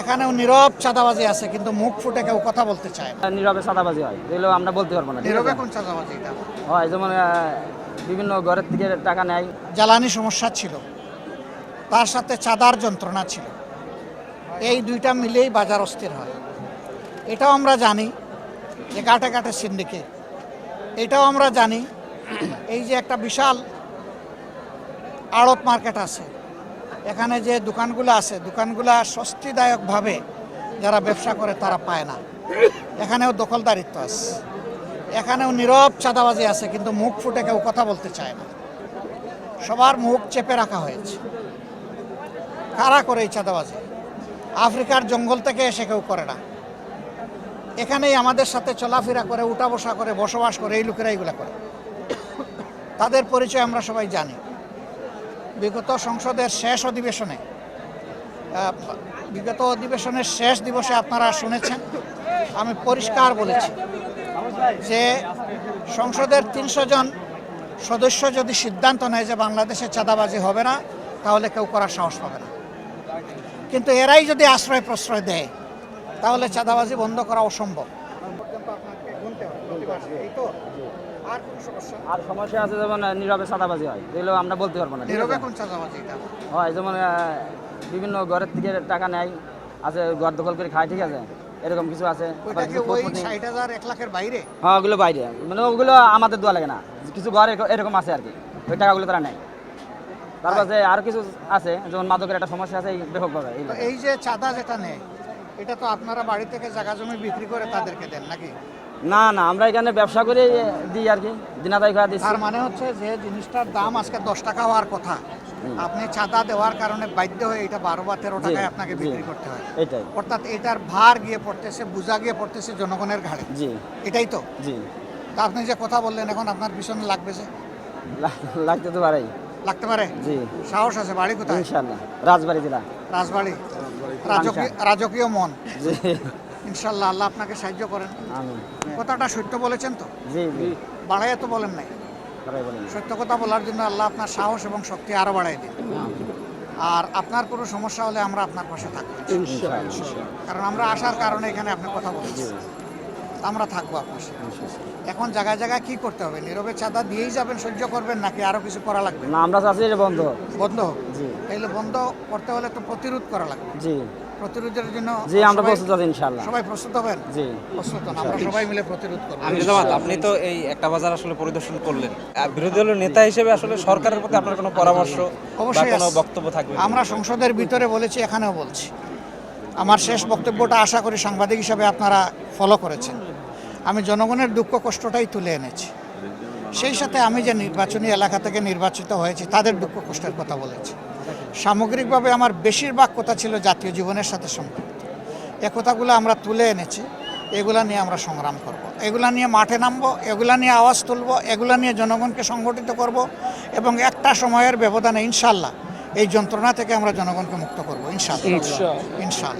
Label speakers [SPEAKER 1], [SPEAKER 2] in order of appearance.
[SPEAKER 1] এখানেও নীরব চাঁদাবাজি আছে, কিন্তু মুখ ফুটে কেউ কথা বলতে চায় না।
[SPEAKER 2] নীরবে চাঁদাবাজি হয়, এগুলো আমরা বলতে পারবো না।
[SPEAKER 1] নীরবে কোন চাঁদাবাজি? এটা
[SPEAKER 2] হয় যেমন বিভিন্ন ঘরের থেকে টাকা নেয়।
[SPEAKER 1] জ্বালানি সমস্যা ছিল, তার সাথে চাঁদার যন্ত্রণা ছিল, এই দুইটা মিলেই বাজার অস্থির হয়। এটাও আমরা জানি যে ঘাটে ঘাটে সিন্ডিকেট। এটাও আমরা জানি এই যে একটা বিশাল আড়ত মার্কেট আছে, এখানে যে দোকানগুলো আছে, দোকানগুলো স্বস্তিদায়কভাবে যারা ব্যবসা করে তারা পায় না। এখানেও দখলদারিত্ব আছে, এখানেও নীরব চাঁদাবাজি আছে, কিন্তু মুখ ফুটে কেউ কথা বলতে চায় না। সবার মুখ চেপে রাখা হয়েছে। কারা করে এই চাঁদাবাজি? আফ্রিকার জঙ্গল থেকে এসে কেউ করে না, এখানেই আমাদের সাথে চলাফেরা করে, উঠা বসা করে, বসবাস করে এই লোকেরা এইগুলা করে। তাদের পরিচয় আমরা সবাই জানি। বিগত সংসদের শেষ অধিবেশনের শেষ দিবসে আপনারা শুনেছেন, আমি পরিষ্কার বলেছি যে সংসদের 300 জন সদস্য যদি সিদ্ধান্ত নেয় যে বাংলাদেশে চাঁদাবাজি হবে না, তাহলে কেউ করার সাহস পাবে না। কিন্তু এরাই যদি আশ্রয় প্রশ্রয় দেয়, তাহলে চাঁদাবাজি বন্ধ করা অসম্ভব।
[SPEAKER 2] আর সমস্যা আছে যেমন নীরবে চাঁদাবাজি হয়, এগুলো আমরা বলতে পারবো না।
[SPEAKER 1] নীরবে কোন চাঁদাবাজি? এটা
[SPEAKER 2] হয় যেমন বিভিন্ন ঘরের থেকে টাকা নেয়, আছে ঘর দখল করে খায়, ঠিক আছে, এরকম কিছু আছে।
[SPEAKER 1] ওইটা কি ওই 60,000 1 লাখের বাইরে?
[SPEAKER 2] হ্যাঁ, ওগুলো বাইরে, মানে ওগুলো আমাদের দোয়া লাগে না। কিছু ঘর এরকম আছে আর কি, ওই টাকাগুলো তারা নেয়। তারপর যে আরো কিছু আছে, যেমন মাদকের একটা সমস্যা আছে ব্যাপকভাবে।
[SPEAKER 1] এই যে চাঁদা যেটা নেয়, এটা তো আপনারা বাড়ি থেকে জায়গা জমি বিক্রি করে তাদেরকে দেন নাকি?
[SPEAKER 2] না না, আমরা এখানে ব্যবসা করে দিই আর কি, দিনাদাই খাওয়া দিচ্ছি।
[SPEAKER 1] তার মানে হচ্ছে যে জিনিসটার দাম আজকে 10 টাকা হওয়ার কথা, আপনি চাঁদা দেওয়ার কারণে বাধ্য হয়ে এটা 12 বা 13 টাকায় আপনাকে বিক্রি করতে হয়।
[SPEAKER 2] এটাই,
[SPEAKER 1] অর্থাৎ এটার ভার গিয়ে পড়তেছে, বোঝা গিয়ে পড়তেছে জনগণের ঘাড়ে।
[SPEAKER 2] জি,
[SPEAKER 1] এটাই তো।
[SPEAKER 2] জি।
[SPEAKER 1] তা আপনি যে কথা বললেন, এখন আপনার পিছনে লাগবে যে?
[SPEAKER 2] লাগতে তো পারেই।
[SPEAKER 1] লাগতে পারে?
[SPEAKER 2] জি,
[SPEAKER 1] সাহস আছে? বাড়ি কোথায়?
[SPEAKER 2] ইনশাআল্লাহ রাজবাড়ি জেলা।
[SPEAKER 1] রাজবাড়ি। রাজকীয় মন।
[SPEAKER 2] জি,
[SPEAKER 1] ইনশাল্লাহ আল্লাহ আপনাকে সাহায্য করেন।
[SPEAKER 2] আমিন।
[SPEAKER 1] কথাটা সত্য বলেছেন তো?
[SPEAKER 2] জি, জি,
[SPEAKER 1] বাড়াইয়া তো বলেন নাই।
[SPEAKER 2] তারাই বলেন।
[SPEAKER 1] সত্য কথা বলার জন্য আল্লাহ আপনার সাহস এবং শক্তি আরো বাড়াই দিন। আর আপনার কোনো সমস্যা হলে আমরা আপনার পাশে থাকবো, কারণ আমরা আসার কারণে এখানে আপনি কথা বলেছেন, আমরা থাকবো আপনার সাথে। এখন জায়গায় জায়গায় কি করতে হবে? নীরবে চাঁদা দিয়েই যাবেন, সহ্য করবেন, নাকি আরো কিছু করা লাগবে?
[SPEAKER 2] না, আমরা চাচ্ছি এটা বন্ধ।
[SPEAKER 1] বন্ধ?
[SPEAKER 2] জি।
[SPEAKER 1] তাইলে বন্ধ করতে হলে তো প্রতিরোধ করা লাগবে।
[SPEAKER 2] জি,
[SPEAKER 1] প্রতিরোধের জন্য
[SPEAKER 2] জি, আমরা প্রস্তুত আছি ইনশাআল্লাহ।
[SPEAKER 1] সবাই প্রস্তুত হবেন?
[SPEAKER 2] জি,
[SPEAKER 1] প্রস্তুত হন, আমরা সবাই মিলে প্রতিরোধ করব।
[SPEAKER 3] জামাত, আপনি তো এই একটা বাজার আসলে পরিদর্শন করলেন, বিরোধী দলের নেতা হিসেবে আসলে সরকারের প্রতি আপনার কোনো পরামর্শ বা
[SPEAKER 1] অবশ্যই
[SPEAKER 3] কোনো
[SPEAKER 1] আছে।
[SPEAKER 3] বক্তব্য থাকবে?
[SPEAKER 1] আমরা সংসদের ভিতরে বলেছি, এখানেও বলছি। আমার শেষ বক্তব্যটা আশা করি সাংবাদিক হিসাবে আপনারা ফলো করেছেন। আমি জনগণের দুঃখ কষ্টটাই তুলে এনেছি। সেই সাথে আমি যে নির্বাচনী এলাকা থেকে নির্বাচিত হয়েছি, তাদের দুঃখ কষ্টের কথা বলেছি। সামগ্রিকভাবে আমার বেশিরভাগ কথা ছিল জাতীয় জীবনের সাথে সম্পৃক্ত। এ কথাগুলো আমরা তুলে এনেছি। এগুলা নিয়ে আমরা সংগ্রাম করব, এগুলা নিয়ে মাঠে নামবো, এগুলা নিয়ে আওয়াজ তুলব, এগুলা নিয়ে জনগণকে সংগঠিত করব, এবং একটা সময়ের ব্যবধানে ইনশাল্লাহ এই যন্ত্রণা থেকে আমরা জনগণকে মুক্ত করব, ইনশাল্লাহ।